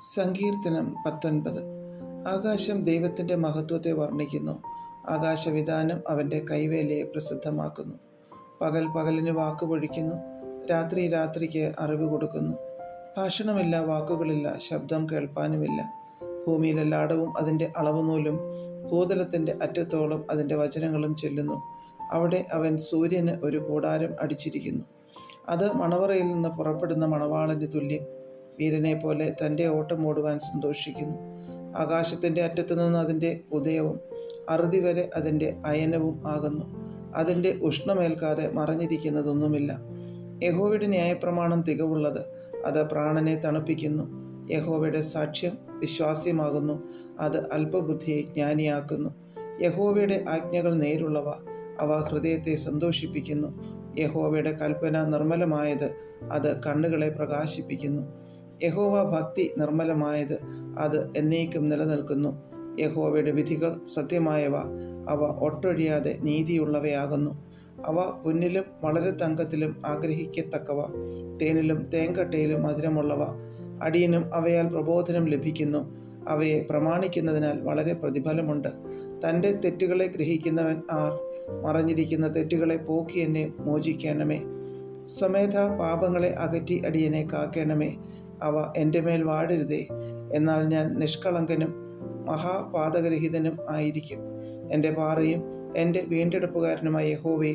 സങ്കീർത്തനം 19. ആകാശം ദൈവത്തിൻ്റെ മഹത്വത്തെ വർണ്ണിക്കുന്നു. ആകാശവിധാനം അവൻ്റെ കൈവേലയെ പ്രസിദ്ധമാക്കുന്നു. പകൽ പകലിന് വാക്കുപൊഴിക്കുന്നു, രാത്രി രാത്രിക്ക് അറിവ് കൊടുക്കുന്നു. ഭാഷണമില്ല, വാക്കുകളില്ല, ശബ്ദം കേൾപ്പാനുമില്ല. ഭൂമിയിലെല്ലായിടവും അതിൻ്റെ അളവുനൂലും ഭൂതലത്തിൻ്റെ അറ്റത്തോളം അതിൻ്റെ വചനങ്ങളും ചെല്ലുന്നു. അവിടെ അവൻ സൂര്യന് ഒരു കൂടാരം അടിച്ചിരിക്കുന്നു. അത് മണവറയിൽ നിന്ന് പുറപ്പെടുന്ന മണവാളന് തുല്യം. വീരനെ പോലെ തൻ്റെ ഓട്ടം ഓടുവാൻ സന്തോഷിക്കുന്നു. ആകാശത്തിൻ്റെ അറ്റത്തു നിന്ന് അതിൻ്റെ ഉദയവും അറുതി വരെ അതിൻ്റെ അയനവും ആകുന്നു. അതിൻ്റെ ഉഷ്ണമേൽക്കാതെ മറഞ്ഞിരിക്കുന്നതൊന്നുമില്ല. യഹോവയുടെ ന്യായപ്രമാണം തികവുള്ളത്, അത് പ്രാണനെ തണുപ്പിക്കുന്നു. യഹോവയുടെ സാക്ഷ്യം വിശ്വാസ്യമാകുന്നു, അത് അല്പബുദ്ധിയെ ജ്ഞാനിയാക്കുന്നു. യഹോവയുടെ ആജ്ഞകൾ നേരുള്ളവ, അവ ഹൃദയത്തെ സന്തോഷിപ്പിക്കുന്നു. യഹോവയുടെ കൽപ്പന നിർമ്മലമായത്, അത് കണ്ണുകളെ പ്രകാശിപ്പിക്കുന്നു. യഹോവ ഭക്തി നിർമ്മലമായത്, അത് എന്നേക്കും നിലനിൽക്കുന്നു. യഹോവയുടെ വിധികൾ സത്യമായവ, അവ ഒട്ടൊഴിയാതെ നീതിയുള്ളവയാകുന്നു. അവ പൊന്നിലും വളരെ തങ്കത്തിലും ആഗ്രഹിക്കത്തക്കവ, തേനിലും തേങ്കട്ടയിലും മധുരമുള്ളവ. അടിയനും അവയാൽ പ്രബോധനം ലഭിക്കുന്നു. അവയെ പ്രമാണിക്കുന്നതിനാൽ വളരെ പ്രതിഫലമുണ്ട്. തൻ്റെ തെറ്റുകളെ ഗ്രഹിക്കുന്നവൻ ആർ? മറഞ്ഞിരിക്കുന്ന തെറ്റുകളെ പോക്കി എന്നെ മോചിക്കണമേ. സ്വമേധ പാപങ്ങളെ അകറ്റി അടിയനെ കാക്കണമേ. അവ എൻ്റെ മേൽ വാഴരുതേ. എന്നാൽ ഞാൻ നിഷ്കളങ്കനും മഹാപാതകരഹിതനും ആയിരിക്കും. എൻ്റെ പാറയും എൻ്റെ വീണ്ടെടുപ്പുകാരനുമായ യഹോവേ,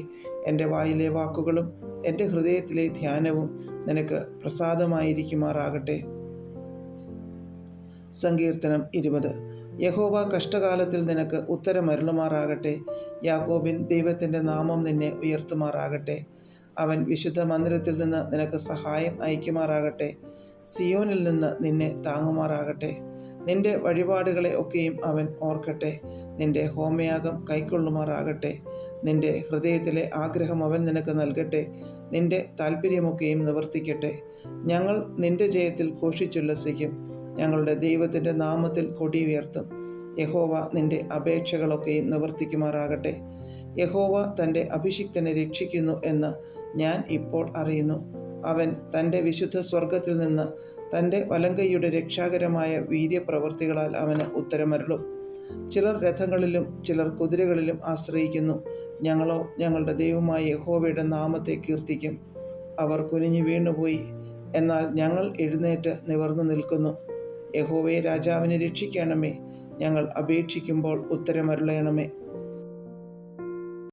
എൻ്റെ വായിലെ വാക്കുകളും എൻ്റെ ഹൃദയത്തിലെ ധ്യാനവും നിനക്ക് പ്രസാദമായിരിക്കുമാറാകട്ടെ. സങ്കീർത്തനം 20. യഹോവ കഷ്ടകാലത്തിൽ നിനക്ക് ഉത്തരമരുളുമാറാകട്ടെ. യാക്കോബിൻ ദൈവത്തിൻ്റെ നാമം നിന്നെ ഉയർത്തുമാറാകട്ടെ. അവൻ വിശുദ്ധ മന്ദിരത്തിൽ നിന്ന് നിനക്ക് സഹായം അയക്കുമാറാകട്ടെ. സിയോനിൽ നിന്ന് നിന്നെ താങ്ങുമാറാകട്ടെ. നിന്റെ വഴിപാടുകളെ ഒക്കെയും അവൻ ഓർക്കട്ടെ. നിന്റെ ഹോമയാഗം കൈക്കൊള്ളുമാറാകട്ടെ. നിന്റെ ഹൃദയത്തിലെ ആഗ്രഹം അവൻ നിനക്ക് നൽകട്ടെ. നിന്റെ താല്പര്യമൊക്കെയും നിവർത്തിക്കട്ടെ. ഞങ്ങൾ നിന്റെ ജയത്തിൽ ഘോഷിച്ചുല്ലസിക്കും. ഞങ്ങളുടെ ദൈവത്തിൻ്റെ നാമത്തിൽ കൊടി ഉയർത്തും. യഹോവ നിന്റെ അപേക്ഷകളൊക്കെയും നിവർത്തിക്കുമാറാകട്ടെ. യഹോവ തൻ്റെ അഭിഷിക്തനെ രക്ഷിക്കുന്നു എന്ന് ഞാൻ ഇപ്പോൾ അറിയുന്നു. അവൻ തൻ്റെ വിശുദ്ധ സ്വർഗത്തിൽ നിന്ന് തൻ്റെ വലങ്കൈയുടെ രക്ഷാകരമായ വീര്യപ്രവൃത്തികളാൽ അവന് ഉത്തരമരുളും. ചിലർ രഥങ്ങളിലും ചിലർ കുതിരകളിലും ആശ്രയിക്കുന്നു. ഞങ്ങളോ ഞങ്ങളുടെ ദൈവമായ യഹോവയുടെ നാമത്തെ കീർത്തിക്കും. അവർ കുനിഞ്ഞു വീണുപോയി, എന്നാൽ ഞങ്ങൾ എഴുന്നേറ്റ് നിവർന്നു നിൽക്കുന്നു. യഹോവയെ രാജാവിനെ രക്ഷിക്കണമേ. ഞങ്ങൾ അപേക്ഷിക്കുമ്പോൾ ഉത്തരമരുളയണമേ.